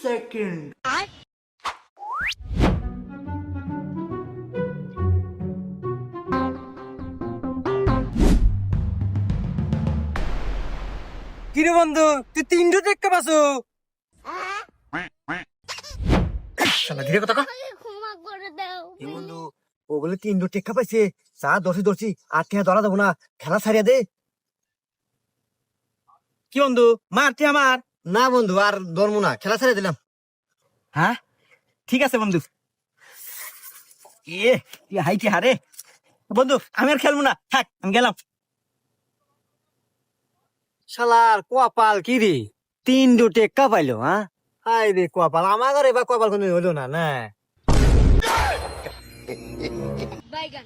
second. কিরে বন্ধু তুই 300 টাকা পাসো শালা ধীরে কথা কর ক্ষমা করে দাও এ বন্ধু ও বলে 300 টাকা পাইছে চা দর্শি আর টিয়া ধরা দেবো না খেলা ছাড়িয়া দে কি বন্ধু মারতি আমার না বন্ধু আর ধরবো না খেলা ছাড়িয়ে দিলাম হ্যাঁ ঠিক আছে বন্ধু এ তুই হাইটি হারে বন্ধু আমি আর খেলবো না থাক আমি গেলাম শালার কোয়াপাল কি রে 300 টাকা পাইলো হ্যাঁ হাই রে কোয়াপাল আমার ঘরে বা কোয়াপাল কোনো হলো না না বাইগান